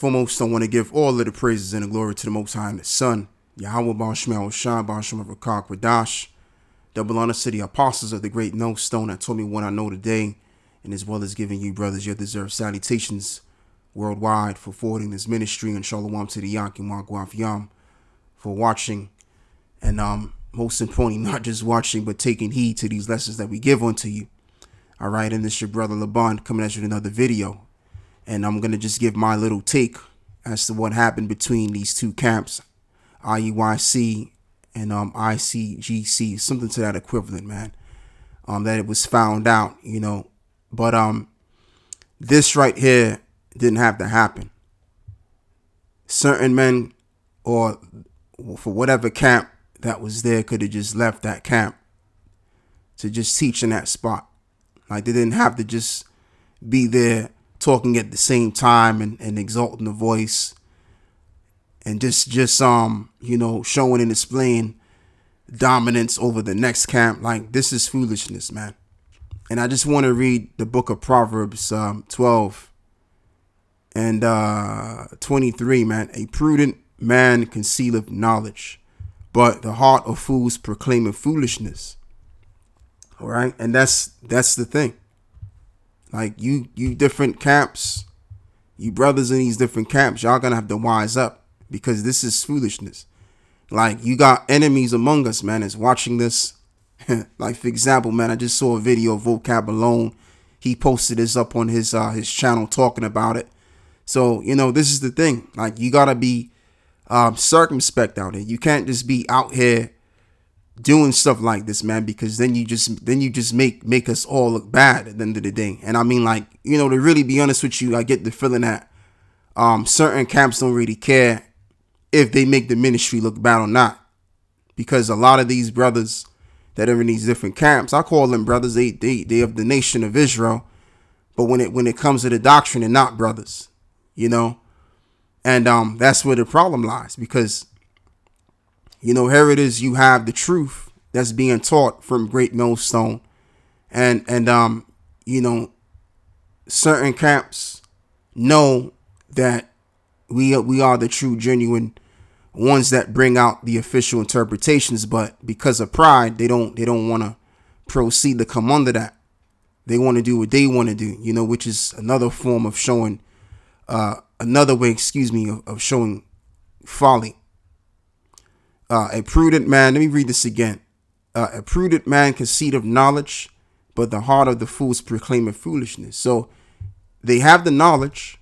Foremost, I want to give all of the praises and the glory to the Most High and the Son, Yahweh Bashmel Shah Basham Rakak Radash. Double honor to the apostles of the great millstone that told me what I know today, and as well as giving you, brothers, your deserved salutations worldwide for forwarding this ministry, and shalom to the Yakim Wagwaf Yam for watching, and most importantly, not just watching, but taking heed to these lessons that we give unto you. All right, and this is your brother Laban coming at you with another video. And I'm going to just give my little take as to what happened between these two camps, IUIC and ICGC, something to that equivalent, man. That it was found out, But this right here didn't have to happen. Certain men, or for whatever camp that was there, could have just left that camp to just teach in that spot. Like, they didn't have to just be there talking at the same time and exalting the voice and just showing and displaying dominance over the next camp. Like, this is foolishness, man. And I just want to read the book of Proverbs 12 and 23, man. A prudent man concealeth knowledge, but the heart of fools proclaimeth foolishness. All right, and that's the thing. Like, you different camps, you brothers in these different camps, y'all gonna have to wise up, because this is foolishness. Like, you got enemies among us, man, that's watching this. Like, for example, man, I just saw a video of Vocab Alone. He posted this up on his channel talking about it. So, this is the thing. Like, you gotta be circumspect out here. You can't just be out here doing stuff like this, man, because then you just make us all look bad at the end of the day. And I mean, like, to really be honest with you, I get the feeling that certain camps don't really care if they make the ministry look bad or not, because a lot of these brothers that are in these different camps, I call them brothers, they of the nation of Israel, but when it comes to the doctrine, they're not brothers, and that's where the problem lies, because here it is, you have the truth that's being taught from Great Millstone. And certain camps know that we are the true, genuine ones that bring out the official interpretations. But because of pride, they don't want to proceed to come under that. They want to do what they want to do, which is another form of showing, another way, of showing folly. A prudent man, let me read this again. A prudent man conceiteth knowledge, but the heart of the fools proclaimeth foolishness. So they have the knowledge.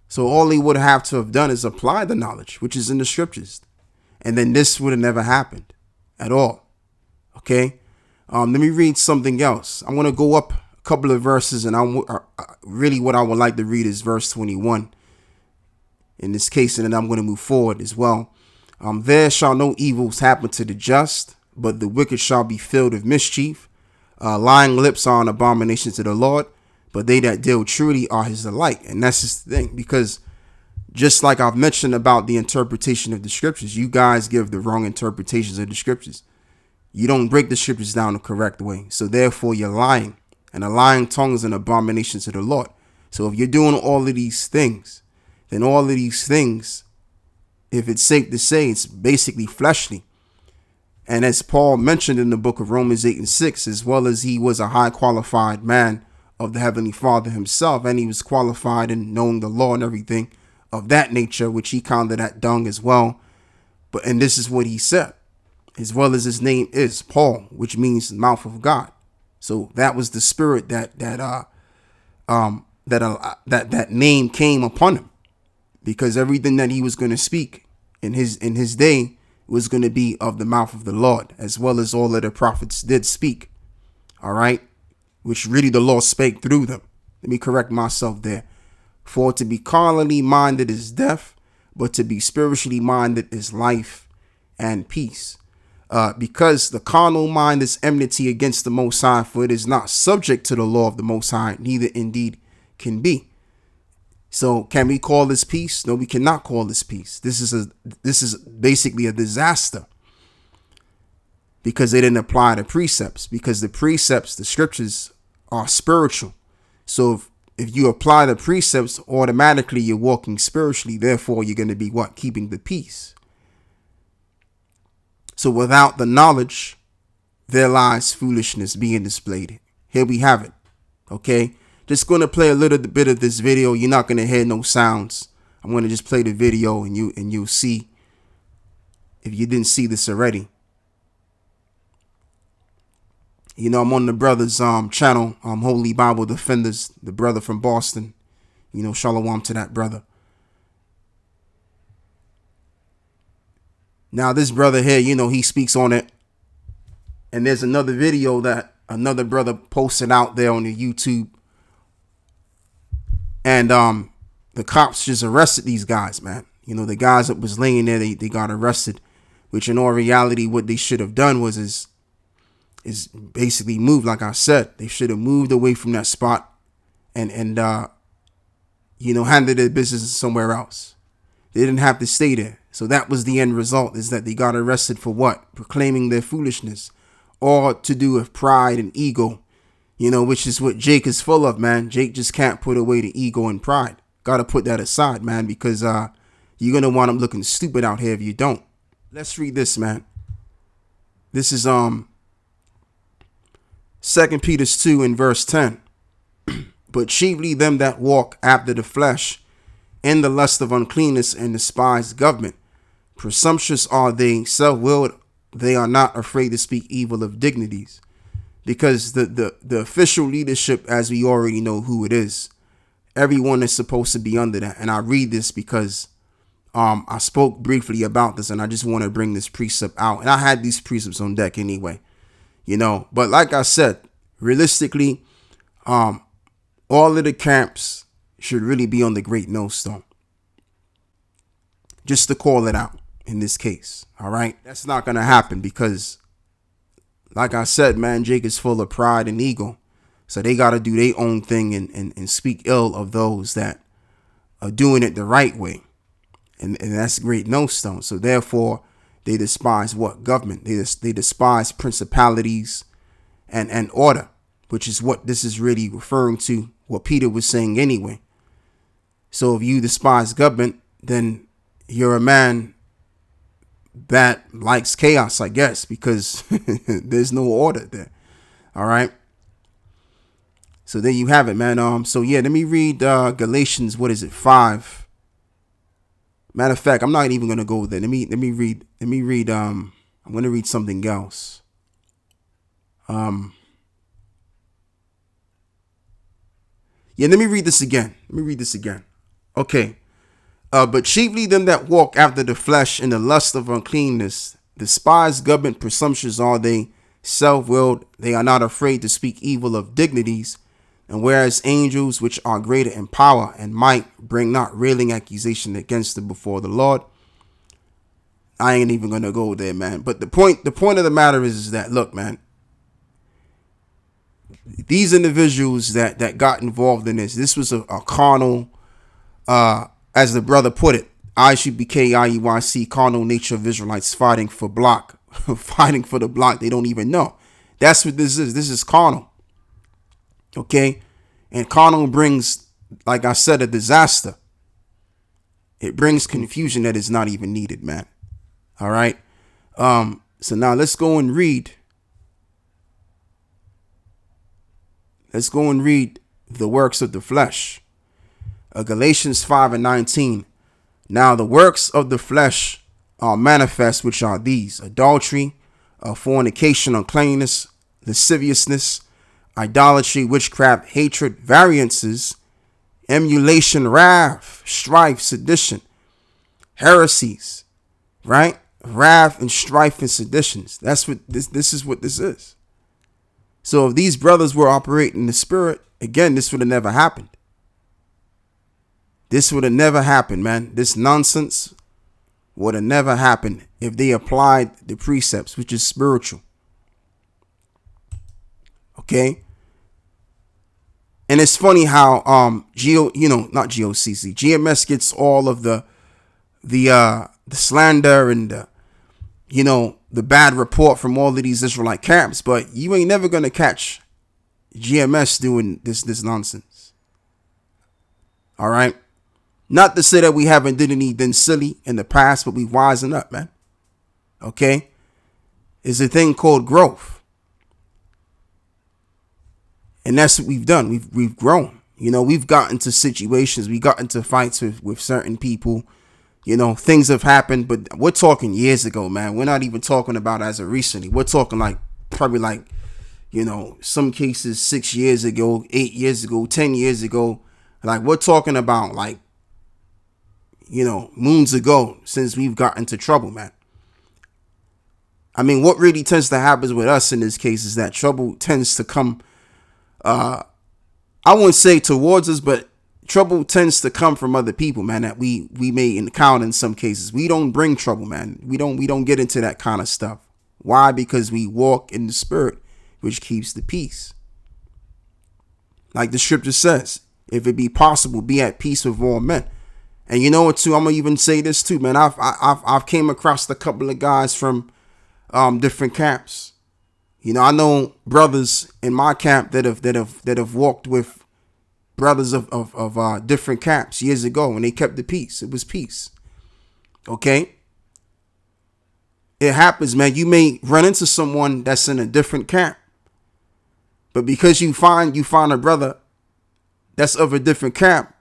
So all they would have to have done is apply the knowledge, which is in the scriptures. And then this would have never happened at all. Okay. Let me read something else. I'm going to go up a couple of verses, and really what I would like to read is verse 21 in this case. And then I'm going to move forward as well. There shall no evils happen to the just, but the wicked shall be filled with mischief. Lying lips are an abomination to the Lord, but they that deal truly are his delight. And that's just the thing, because just like I've mentioned about the interpretation of the scriptures, you guys give the wrong interpretations of the scriptures. You don't break the scriptures down the correct way. So therefore you're lying, and a lying tongue is an abomination to the Lord. So if you're doing all of these things, then all of these things, if it's safe to say, it's basically fleshly. And as Paul mentioned in the book of Romans 8 and 6, as well as he was a high qualified man of the Heavenly Father himself, and he was qualified in knowing the law and everything of that nature, which he counted that dung as well. And this is what he said, as well as his name is Paul, which means mouth of God. So that was the spirit that name came upon him, because everything that he was going to speak in his day was going to be of the mouth of the Lord, as well as all of the prophets did speak. All right. Which really the Lord spake through them. Let me correct myself there. For to be carnally minded is death, but to be spiritually minded is life and peace. Because the carnal mind is enmity against the Most High, for it is not subject to the law of the Most High, neither indeed can be. So can we call this peace? No, we cannot call this peace. This is basically a disaster, because they didn't apply the precepts, because the precepts, the scriptures, are spiritual. So if you apply the precepts, automatically you're walking spiritually. Therefore, you're going to be what? Keeping the peace. So without the knowledge, there lies foolishness being displayed. Here we have it. Okay. Just going to play a little bit of this video. You're not going to hear no sounds. I'm going to just play the video and you'll see if you didn't see this already. You know, I'm on the brother's channel, Holy Bible Defenders, the brother from Boston. You know, shalom to that brother. Now, this brother here, you know, he speaks on it. And there's another video that another brother posted out there on the YouTube. And the cops just arrested these guys, man. You know, the guys that was laying there, they got arrested. Which in all reality, what they should have done is basically moved. Like I said, they should have moved away from that spot and you know, handed their business somewhere else. They didn't have to stay there. So that was the end result, is that they got arrested for what? Proclaiming their foolishness, or to do with pride and ego, you know, which is what Jake is full of, man. Jake just can't put away the ego and pride. Got to put that aside, man, because you're going to wind up looking stupid out here if you don't. Let's read this, man. This is 2 Peter 2 and verse 10. But chiefly them that walk after the flesh, in the lust of uncleanness, and despise government. Presumptuous are they, self-willed, they are not afraid to speak evil of dignities. Because the official leadership, as we already know who it is, everyone is supposed to be under that. And I read this because I spoke briefly about this, and I just want to bring this precept out. And I had these precepts on deck anyway, you know. But like I said, realistically, all of the camps should really be on the Great Millstone. Just to call it out in this case. All right. That's not going to happen because, like I said, man, Jake is full of pride and ego. So they got to do their own thing and speak ill of those that are doing it the right way. And that's Great Millstone. So therefore, they despise what? Government. They despise principalities and order, which is what this is really referring to, what Peter was saying anyway. So if you despise government, then you're a man that likes chaos, I guess, because there's no order there. All right. So there you have it, man. So yeah, let me read Galatians, 5. Matter of fact, I'm not even gonna go there. Let me read. I'm gonna read something else. Yeah, let me read this again. Okay. But chiefly them that walk after the flesh in the lust of uncleanness, despise government, presumptuous are they, self-willed, they are not afraid to speak evil of dignities. And whereas angels, which are greater in power and might, bring not railing accusation against them before the Lord. I ain't even gonna go there, man. But the point of the matter is that, look, man, these individuals that got involved in this was a carnal, as the brother put it, IUBK, carnal nature of Israelites fighting for fighting for the block they don't even know. That's what this is. This is carnal. Okay. And carnal brings, like I said, a disaster. It brings confusion that is not even needed, man. All right. So now let's go and read. Let's go and read the works of the flesh. Galatians 5 and 19. Now the works of the flesh are manifest, which are these: adultery, fornication, uncleanness, lasciviousness, idolatry, witchcraft, hatred, variances, emulation, wrath, strife, sedition, heresies, right? Wrath and strife and seditions. That's what this is what this is. So if these brothers were operating in the spirit, again, this would have never happened. This would have never happened, man. This nonsense would have never happened if they applied the precepts, which is spiritual. Okay. And it's funny how GMS gets all of the slander and the bad report from all of these Israelite camps, but you ain't never gonna catch GMS doing this nonsense. All right. Not to say that we haven't did anything silly in the past, but we wising up, man. Okay. It's a thing called growth. And that's what we've done. We've grown. You know, we've gotten to situations. We got into fights with certain people. You know, things have happened, but we're talking years ago, man. We're not even talking about as of recently. We're talking like probably like, you know, some cases 6 years ago, 8 years ago, 10 years ago. Like we're talking about like, you know, moons ago since we've got into trouble, man. I mean, what really tends to happen with us in this case is that trouble tends to come, I wouldn't say towards us, but trouble tends to come from other people, man, that we may encounter in some cases. We don't bring trouble, man. We don't get into that kind of stuff. Why? Because we walk in the spirit, which keeps the peace. Like the scripture says, if it be possible, be at peace with all men. And you know what, too? I'm gonna even say this too, man. I've came across a couple of guys from different camps. You know, I know brothers in my camp that have walked with brothers of different camps years ago, and they kept the peace. It was peace. Okay. It happens, man. You may run into someone that's in a different camp, but because you find a brother that's of a different camp,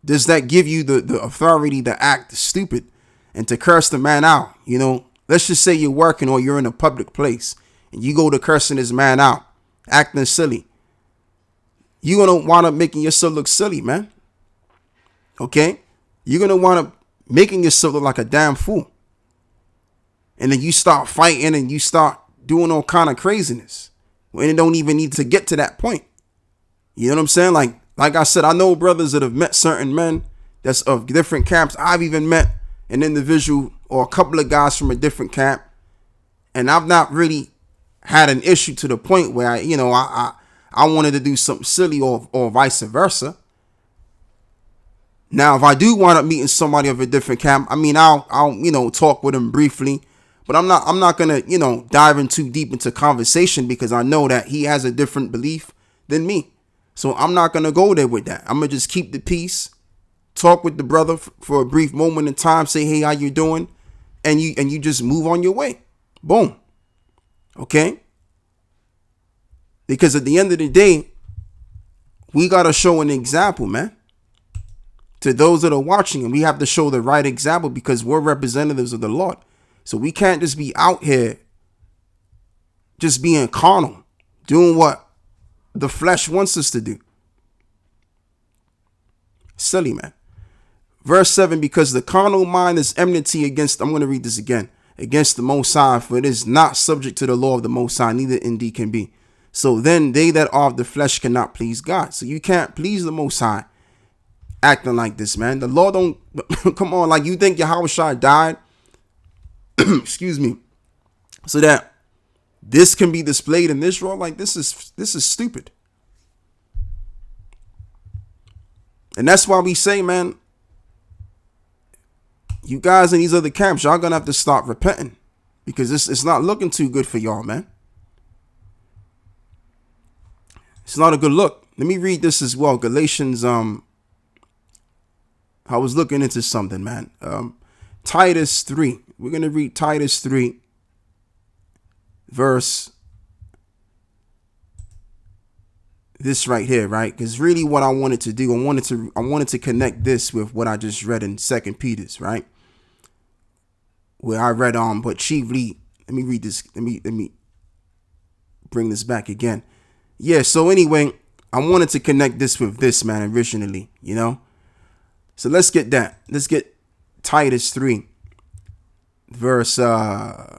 does that give you the authority to act stupid and to curse the man out? You know, let's just say you're working or you're in a public place and you go to cursing this man out, acting silly. You're going to wind up making yourself look silly, man. Okay? You're going to wind up making yourself look like a damn fool. And then you start fighting and you start doing all kind of craziness when it don't even need to get to that point. You know what I'm saying? Like I said, I know brothers that have met certain men that's of different camps. I've even met an individual or a couple of guys from a different camp, and I've not really had an issue to the point where I wanted to do something silly or vice versa. Now, if I do wind up meeting somebody of a different camp, I mean, I'll talk with them briefly, but I'm not gonna dive in too deep into conversation because I know that he has a different belief than me. So I'm not going to go there with that. I'm going to just keep the peace, talk with the brother for a brief moment in time, say, hey, how you doing? And you just move on your way. Boom. Okay? Because at the end of the day, we got to show an example, man. To those that are watching, and we have to show the right example because we're representatives of the Lord. So we can't just be out here just being carnal, doing what the flesh wants us to do. Silly, man. Verse 7, because the carnal mind is enmity against, I'm going to read this again, against the Most High, for it is not subject to the law of the Most High, neither indeed can be. So then they that are of the flesh cannot please God. So you can't please the Most High acting like this, man. The law don't, come on, like you think Yahushua died, excuse me, so that this can be displayed in this world? Like this is stupid. And that's why we say, man, you guys in these other camps, y'all gonna have to start repenting because it's not looking too good for y'all, man. It's not a good look. Let me read this as well. Galatians, I was looking into something, man. Titus 3. We're gonna read Titus 3. Verse this right here, right? Because really what I wanted to do, I wanted to connect this with what I just read in 2 Peter's, right? Where I read but chiefly, let me read this, let me bring this back again. Yeah, so anyway, I wanted to connect this with this, man, originally, So let's get that. Let's get Titus 3, verse 1.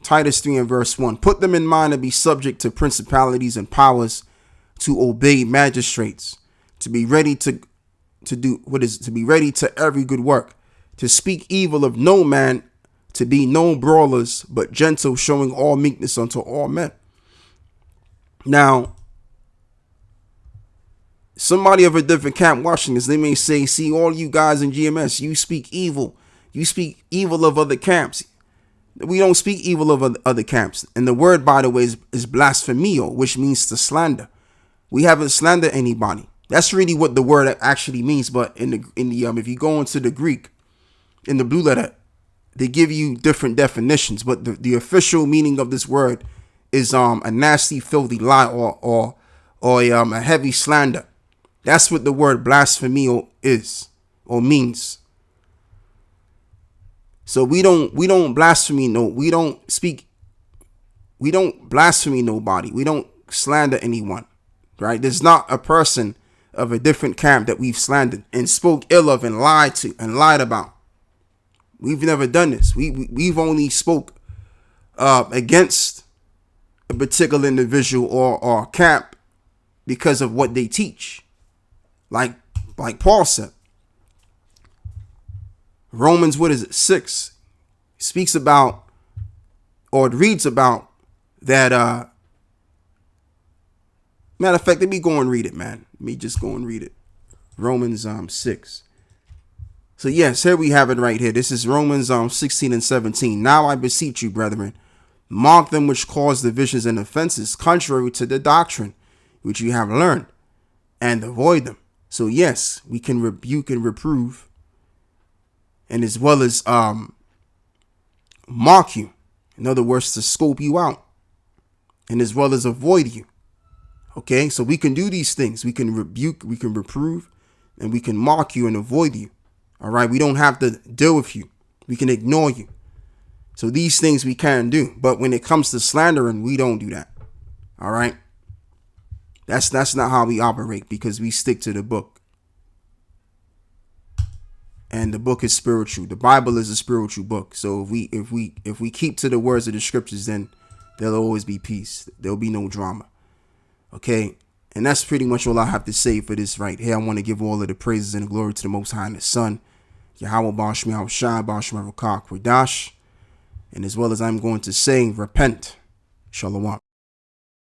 Titus 3 and verse 1. Put them in mind to be subject to principalities and powers, to obey magistrates, to be ready to be ready to every good work, to speak evil of no man, to be no brawlers, but gentle, showing all meekness unto all men. Now, somebody of a different camp watching this, they may say, see, all you guys in GMS, you speak evil. You speak evil of other camps. We don't speak evil of other camps. And the word, by the way, is blasphemio, which means to slander. We haven't slandered anybody. That's really what the word actually means. But if you go into the Greek, in the blue letter, they give you different definitions. But the official meaning of this word is a nasty, filthy lie, or a heavy slander. That's what the word blasphemy is or means. So we don't blaspheme we don't blaspheme nobody. We don't slander anyone, right? There's not a person of a different camp that we've slandered and spoke ill of and lied to and lied about. We've never done this. We've only spoke against a particular individual or camp because of what they teach. Like Paul said, Romans, 6 speaks about, or it reads about that. Matter of fact, let me go and read it, man. Let me just go and read it. Romans 6. So yes, here we have it right here. This is Romans 16 and 17. Now I beseech you, brethren, mark them which cause divisions and offenses contrary to the doctrine which you have learned, and avoid them. So yes, we can rebuke and reprove, and as well as mark you. In other words, to scope you out, and as well as avoid you. Okay, so we can do these things. We can rebuke, we can reprove, and we can mark you and avoid you. All right, we don't have to deal with you. We can ignore you. So these things we can do. But when it comes to slandering, we don't do that. All right. That's not how we operate, because we stick to the book. And the book is spiritual. The Bible is a spiritual book. So if we keep to the words of the scriptures, then there'll always be peace. There'll be no drama. Okay. And that's pretty much all I have to say for this right here. I want to give all of the praises and the glory to the Most High and the Son, Yahweh Bashmiel Shai Bashmiel Rakak Radash. And as well as I'm going to say, repent. Shalom.